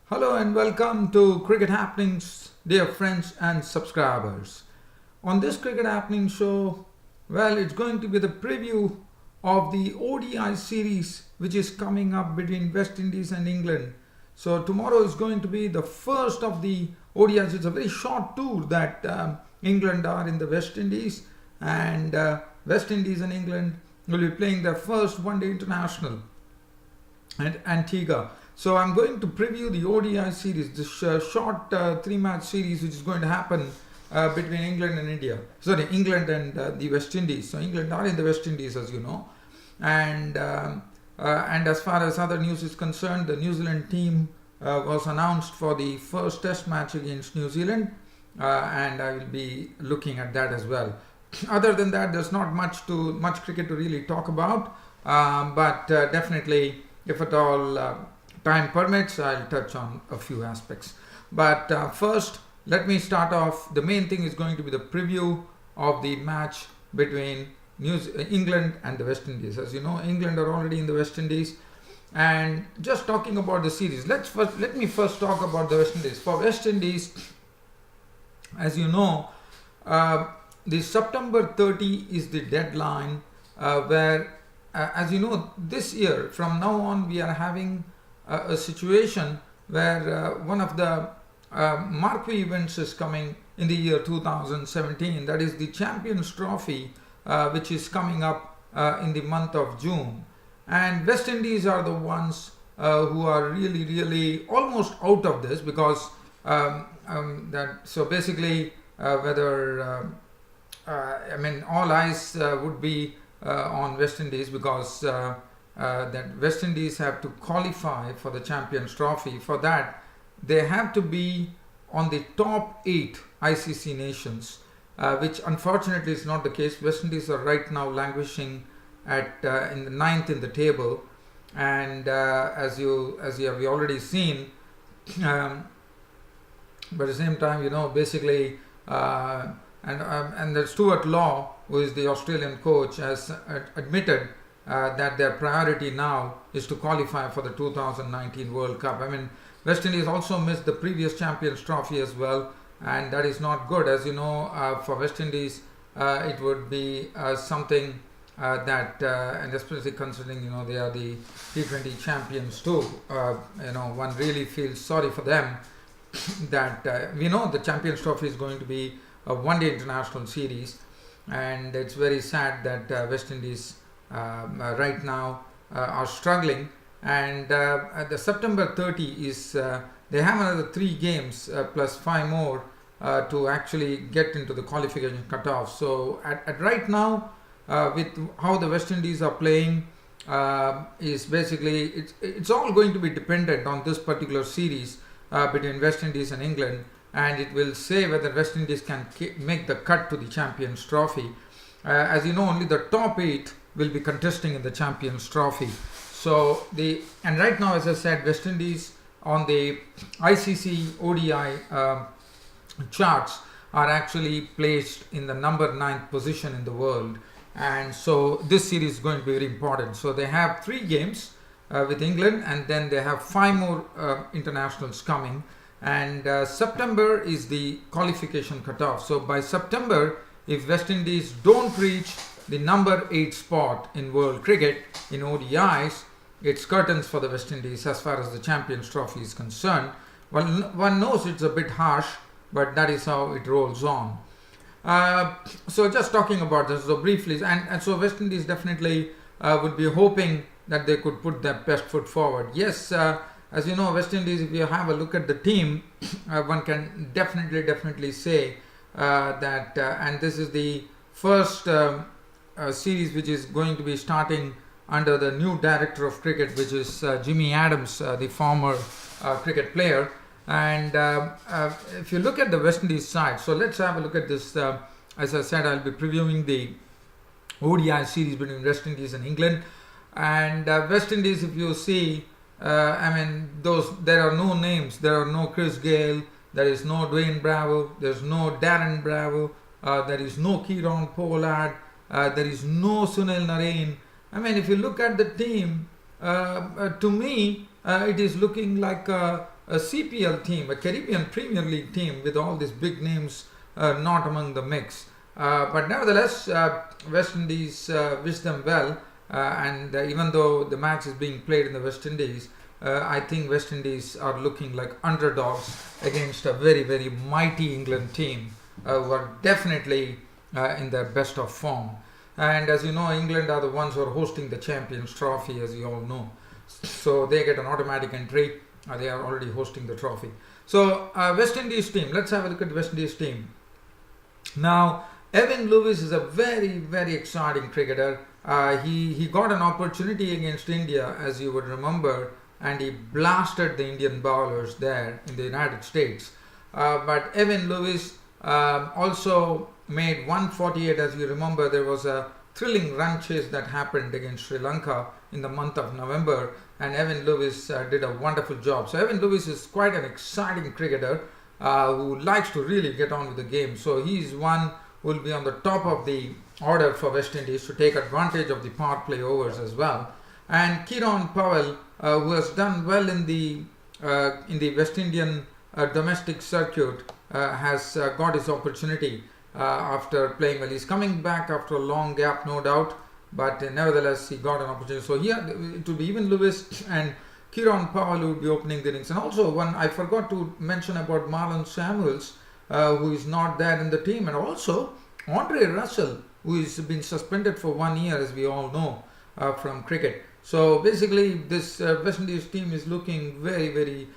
Hello and welcome to Cricket Happenings, dear friends and subscribers. On this Cricket Happening show, it's going to be the preview of the ODI series which is coming up between West Indies and England. So, tomorrow is going to be the first of the ODIs. It's a very short tour that England are in the West Indies, and West Indies and England will be playing their first one day international at Antigua. So I'm going to preview the ODI series, this short three-match series which is going to happen between England and England and the West Indies. So England are in the West Indies, as you know, and as far as other news is concerned, the New Zealand team was announced for the first Test match against New Zealand, and I will be looking at that as well. Other than that, there's not much cricket to really talk about, but definitely, if at all time permits, I'll touch on a few aspects. But first, let me start off. The main thing is going to be the preview of the match between England and the West Indies. As you know, England are already in the West Indies. And just talking about the series, let me first talk about the West Indies. For West Indies, as you know, the September 30 is the deadline where, as you know, this year, from now on, we are having a situation where one of the marquee events is coming in the year 2017. That is the Champions Trophy, which is coming up in the month of June. And West Indies are the ones who are really almost out of this, because basically whether all eyes would be on West Indies, because that West Indies have to qualify for the Champions Trophy. For that, they have to be on the top 8 ICC nations, which unfortunately is not the case. West Indies are right now languishing at in the 9th in the table, and as you have already seen, but at the same time, basically, and the Stuart Law, who is the Australian coach, has admitted that their priority now is to qualify for the 2019 World Cup. West Indies also missed the previous Champions Trophy as well, and that is not good. As you know, for West Indies, it would be something that, and especially considering they are the T20 champions too. One really feels sorry for them that we know the Champions Trophy is going to be a one-day international series, and it's very sad that West Indies right now are struggling. And the September 30 is they have another 3 games plus 5 more to actually get into the qualification cutoff. So at right now, with how the West Indies are playing, is basically it's all going to be dependent on this particular series between West Indies and England, and it will say whether West Indies can make the cut to the Champions Trophy. As you know, only the top 8 will be contesting in the Champions Trophy. So and right now, as I said, West Indies on the ICC ODI charts are actually placed in the number 9th position in the world, and so this series is going to be very important. So they have 3 games with England, and then they have 5 more internationals coming, and September is the qualification cutoff. So by September, if West Indies don't reach the number 8 spot in world cricket in ODIs, it's curtains for the West Indies as far as the Champions Trophy is concerned. Well, one knows it's a bit harsh, but that is how it rolls on. So just talking about this so briefly, and so West Indies definitely would be hoping that they could put their best foot forward. Yes, as you know, West Indies, if you have a look at the team, one can definitely say that, and this is the first series which is going to be starting under the new director of cricket, which is Jimmy Adams, the former cricket player. And if you look at the West Indies side, so let's have a look at this. As I said, I'll be previewing the ODI series between West Indies and England. And West Indies, if you see, there are no names. There are no Chris Gale. There is no Dwayne Bravo. There's no Darren Bravo. There is no Kieron Pollard. There is no Sunil Narine. If you look at the team, to me, it is looking like a CPL team, a Caribbean Premier League team with all these big names not among the mix. But nevertheless, West Indies wish them well. And even though the match is being played in the West Indies, I think West Indies are looking like underdogs against a very, very mighty England team who are definitely in their best of form. And as you know, England are the ones who are hosting the Champions Trophy, as you all know. So they get an automatic entry. They are already hosting the trophy. So West Indies team, let's have a look at the West Indies team. Now, Evan Lewis is a very, very exciting cricketer. He got an opportunity against India, as you would remember, and he blasted the Indian bowlers there in the United States. But Evan Lewis also made 148. As you remember, there was a thrilling run chase that happened against Sri Lanka in the month of November, and Evan Lewis did a wonderful job. So Evan Lewis is quite an exciting cricketer who likes to really get on with the game. So he's one who will be on the top of the order for West Indies to take advantage of the power play overs as well. And Kieron Powell, who has done well in the West Indian domestic circuit, has got his opportunity after playing well. He's coming back after a long gap, no doubt, but nevertheless he got an opportunity. So here it will be Evan Lewis and Kieron Powell who will be opening the innings. And also one I forgot to mention about Marlon Samuels, who is not there in the team, and also Andre Russell, who has been suspended for 1 year, as we all know, from cricket. So basically this West Indies team is looking very, very,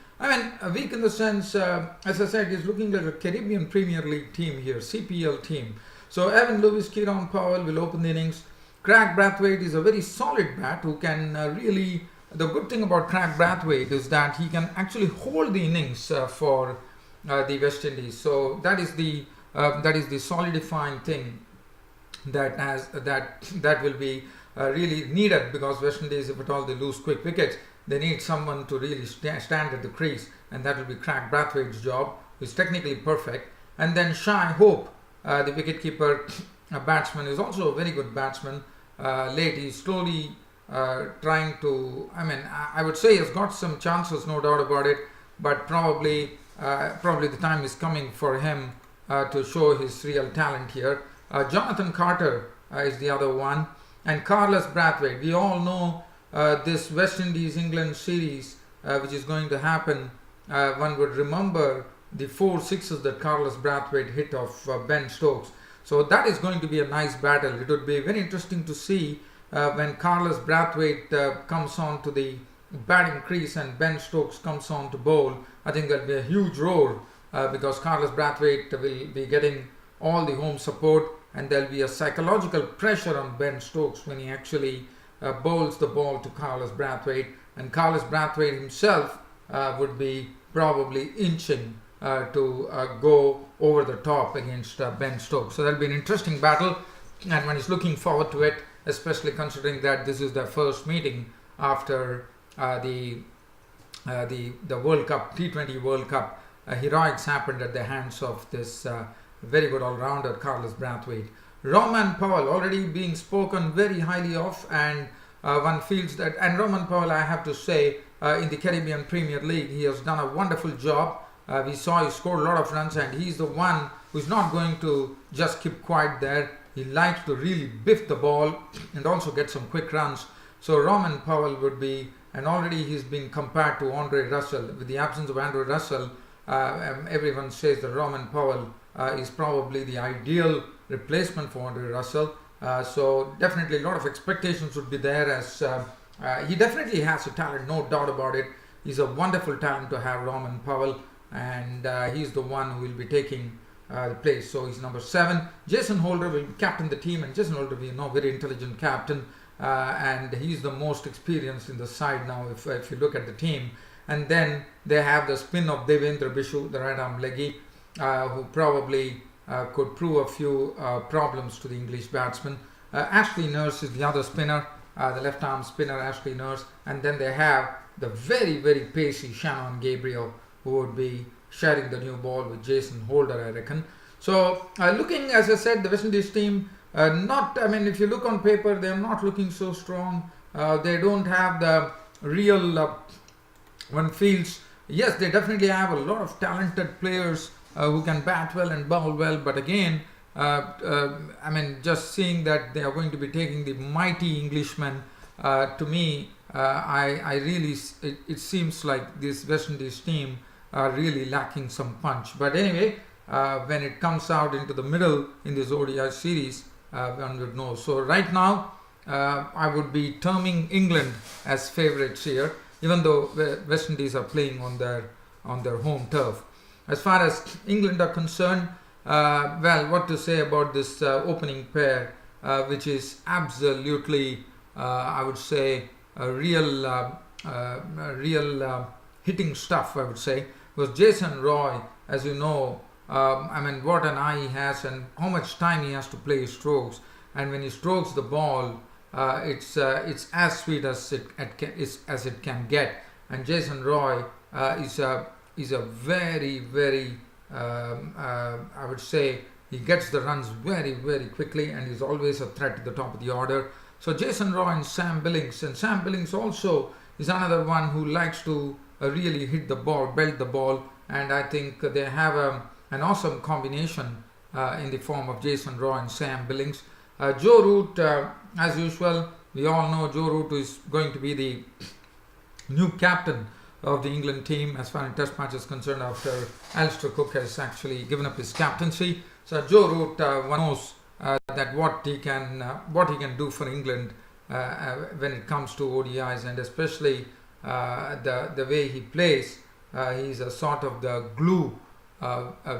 weak in the sense, as I said, is looking like a Caribbean Premier League team here, CPL team. So Evan Lewis, Kieron Powell will open the innings. Craig Brathwaite is a very solid bat who can really, the good thing about Craig Brathwaite is that he can actually hold the innings for the West Indies. So that is the solidifying thing that will be really needed, because West Indies, if at all they lose quick wickets, they need someone to really stand at the crease, and that will be Craig Brathwaite's job, who is technically perfect. And then Shai Hope, the wicketkeeper batsman, is also a very good batsman. Late, he's slowly trying to, I would say he has got some chances, no doubt about it, but probably the time is coming for him to show his real talent here. Jonathan Carter is the other one, and Carlos Brathwaite. We all know this West Indies England series which is going to happen. One would remember the 4 sixes that Carlos Brathwaite hit of Ben Stokes. So that is going to be a nice battle. It would be very interesting to see when Carlos Brathwaite comes on to the batting crease and Ben Stokes comes on to bowl. I think there will be a huge roar because Carlos Brathwaite will be getting all the home support, and there will be a psychological pressure on Ben Stokes when he actually bowls the ball to Carlos Brathwaite, and Carlos Brathwaite himself would be probably inching to go over the top against Ben Stokes. So that will be an interesting battle, and one is looking forward to it, especially considering that this is their first meeting after the World Cup, T20 World Cup. Heroics happened at the hands of this very good all-rounder Carlos Brathwaite. Roman Powell already being spoken very highly of, and one feels that, and Roman Powell, I have to say, in the Caribbean Premier League, he has done a wonderful job. We saw he scored a lot of runs, and he's the one who's not going to just keep quiet there. He likes to really biff the ball and also get some quick runs. So Roman Powell would be, and already he's been compared to Andre Russell. With the absence of Andre Russell, everyone says that Roman Powell is probably the ideal replacement for Andre Russell. So definitely a lot of expectations would be there, as he definitely has a talent, no doubt about it. He's a wonderful talent to have, Roman Powell, and he's the one who will be taking the place. So he's number 7. Jason Holder will captain the team, and Jason Holder, we know, very intelligent captain, and he's the most experienced in the side now if you look at the team. And then they have the spin of Devendra Bishu, the right arm leggy, who probably could prove a few problems to the English batsmen. Ashley Nurse is the other spinner, the left arm spinner Ashley Nurse, and then they have the very, very pacey Shannon Gabriel, who would be sharing the new ball with Jason Holder, I reckon. So looking, as I said, the West Indies team, if you look on paper, they are not looking so strong. They don't have the real one feels, yes, they definitely have a lot of talented players who can bat well and bowl well, but again, I mean, just seeing that they are going to be taking the mighty Englishmen, to me, I really, it seems like this West Indies team are really lacking some punch. But anyway, when it comes out into the middle in this ODI series, one would know. So right now, I would be terming England as favourites here, even though West Indies are playing on their home turf. As far as England are concerned, well, what to say about this opening pair, which is absolutely, I would say, a real hitting stuff, I would say, was Jason Roy. As you know, I mean, what an eye he has and how much time he has to play his strokes. And when he strokes the ball, it's as sweet as it can get. And Jason Roy is a very, very, I would say, he gets the runs very, very quickly, and he's always a threat at the top of the order. So Jason Roy and Sam Billings also is another one who likes to really hit the ball, belt the ball, and I think they have an awesome combination in the form of Jason Roy and Sam Billings. Joe Root, as usual, we all know Joe Root is going to be the new captain of the England team as far as Test match is concerned, after Alistair Cook has actually given up his captaincy. So Joe Root, one knows that what he can do for England when it comes to ODIs, and especially the way he plays. He's a sort of the glue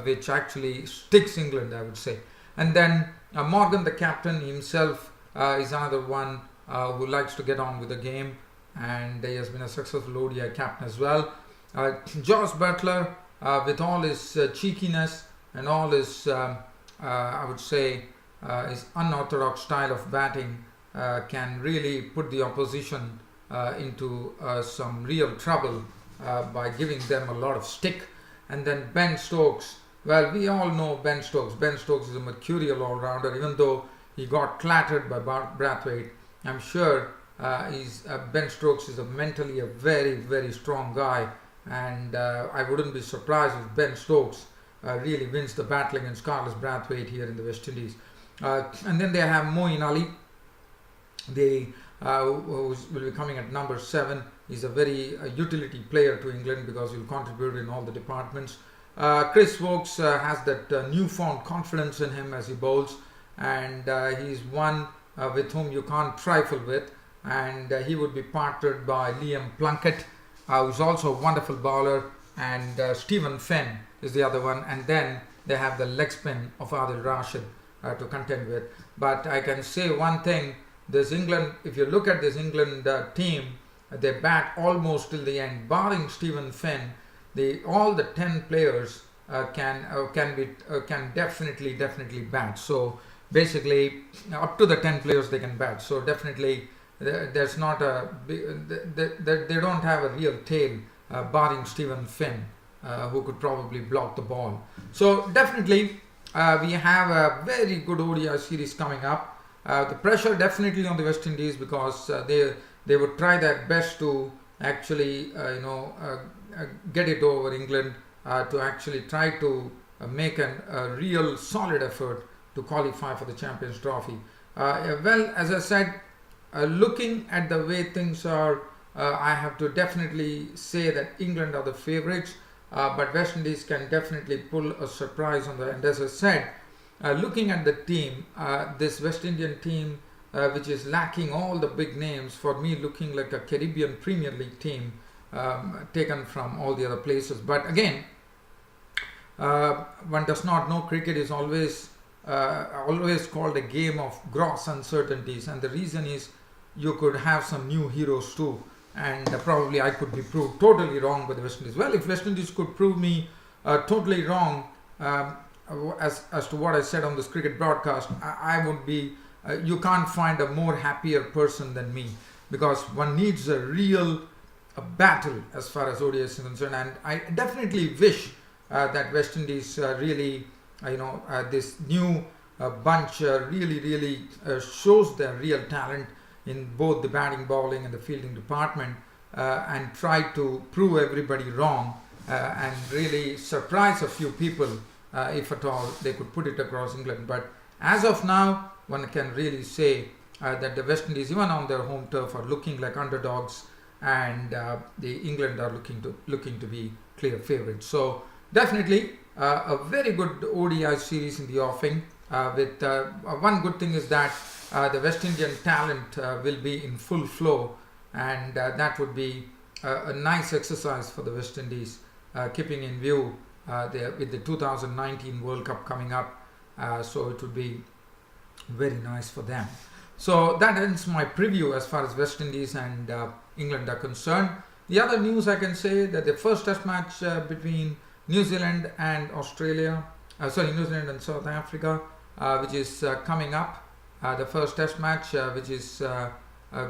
which actually sticks England, I would say. And then Morgan, the captain himself, is another one who likes to get on with the game, and he has been a successful ODI captain as well. Josh Butler, with all his cheekiness and all his, I would say, his unorthodox style of batting, can really put the opposition into some real trouble by giving them a lot of stick. And then Ben Stokes, well, we all know Ben Stokes. Ben Stokes is a mercurial all-rounder, even though he got clattered by Brathwaite. I'm sure Ben Stokes is mentally a very, very strong guy, and I wouldn't be surprised if Ben Stokes really wins the battle against Carlos Brathwaite here in the West Indies. And then they have Moeen Ali, who will be coming at number 7. He's a very utility player to England because he'll contribute in all the departments. Chris Woakes has that newfound confidence in him as he bowls, and he's one with whom you can't trifle with, and he would be partnered by Liam Plunkett, who's also a wonderful bowler, and Stephen Fenn is the other one, and then they have the leg spin of Adil Rashid to contend with. But I can say one thing, this England, if you look at this England team, they bat almost till the end, barring Stephen Fenn. All the 10 players can definitely bat. So basically, up to the 10 players they can bat. So definitely, there's not they don't have a real tail, barring Stephen Fenn, who could probably block the ball. So definitely, we have a very good ODI series coming up. The pressure definitely on the West Indies, because they would try their best to actually get it over England, to actually try to make a real solid effort to qualify for the Champions Trophy. Well, as I said, looking at the way things are, I have to definitely say that England are the favourites, but West Indies can definitely pull a surprise on the end. As I said, looking at the team, this West Indian team, which is lacking all the big names, for me looking like a Caribbean Premier League team, taken from all the other places. But again, one does not know. Cricket is always called a game of gross uncertainties, and the reason is you could have some new heroes too, and probably I could be proved totally wrong by the West Indies. Well, if West Indies could prove me totally wrong as to what I said on this cricket broadcast, I would be, you can't find a more happier person than me, because one needs a real battle as far as ODI is concerned, and I definitely wish that West Indies really, this new bunch really shows their real talent in both the batting, bowling and the fielding department. and try to prove everybody wrong and really surprise a few people if at all they could put it across England. But as of now, one can really say that the West Indies, even on their home turf, are looking like underdogs, and the England are looking to be clear favourites. So definitely a very good ODI series in the offing. With one good thing is that the West Indian talent will be in full flow, and that would be a nice exercise for the West Indies, keeping in view with the 2019 World Cup coming up. So it would be very nice for them. So that ends my preview as far as West Indies and England are concerned. The other news I can say that the first test match between New Zealand and New Zealand and South Africa, which is coming up, the first test match which is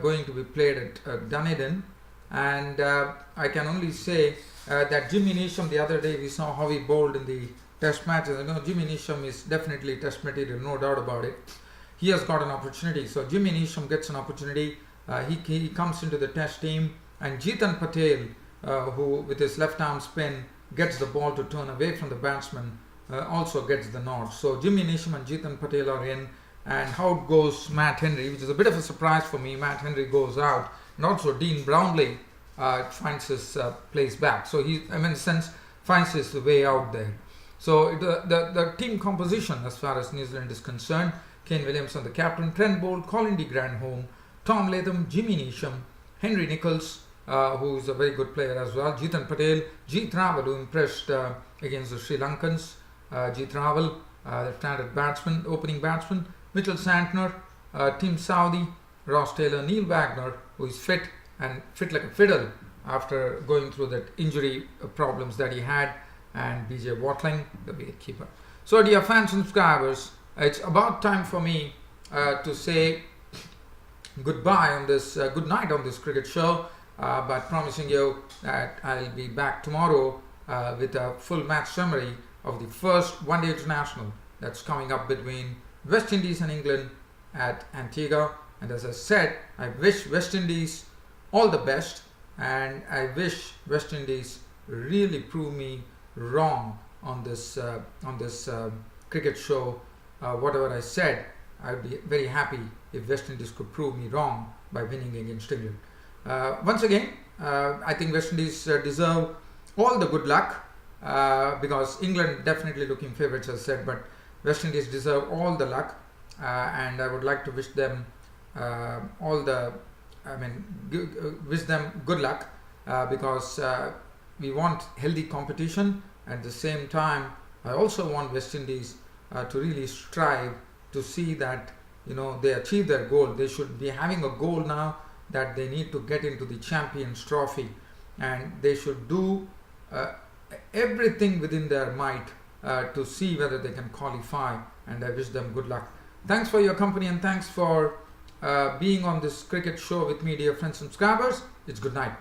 going to be played at Dunedin. And I can only say that Jimmy Neesham, the other day we saw how he bowled in the test matches. Jimmy Neesham is definitely test material, no doubt about it. He has got an opportunity. So Jimmy Neesham gets an opportunity. He comes into the test team, and Jeetan Patel, who with his left arm spin gets the ball to turn away from the batsman, also gets the nod. So Jimmy Neesham and Jeetan Patel are in. And how goes Matt Henry, which is a bit of a surprise for me. Matt Henry goes out, and also Dean Brownlee finds his place back. So he, in a sense, finds his way out there. So the team composition as far as New Zealand is concerned: Kane Williamson, the captain; Trent Boult, Colin de Grandhomme, Tom Latham, Jimmy Neesham, Henry Nicholls, who is a very good player as well; Jeetan Patel, Jeet Rawal, who impressed against the Sri Lankans; Jeet Rawal, the standard batsman, opening batsman; Mitchell Santner, Tim Southee, Ross Taylor; Neil Wagner, who is fit like a fiddle after going through that injury problems that he had; and BJ Watling, the wicketkeeper. So dear fans and subscribers, it's about time for me to say goodbye on this, good night on this cricket show, by promising you that I'll be back tomorrow with a full match summary of the first one-day international that's coming up between West Indies and England at Antigua. And as I said, I wish West Indies all the best, and I wish West Indies really prove me wrong on this cricket show. Whatever I said, I'd be very happy if West Indies could prove me wrong by winning against England. Once again, I think West Indies deserve all the good luck, because England definitely looking favourites, as I said, but West Indies deserve all the luck, and I would like to wish them wish them good luck, because we want healthy competition. At the same time, I also want West Indies to really strive to see that they achieve their goal. They should be having a goal now that they need to get into the Champions Trophy, and they should do everything within their might to see whether they can qualify, and I wish them good luck. Thanks for your company, and thanks for being on this cricket show with me, dear friends and subscribers. It's good night.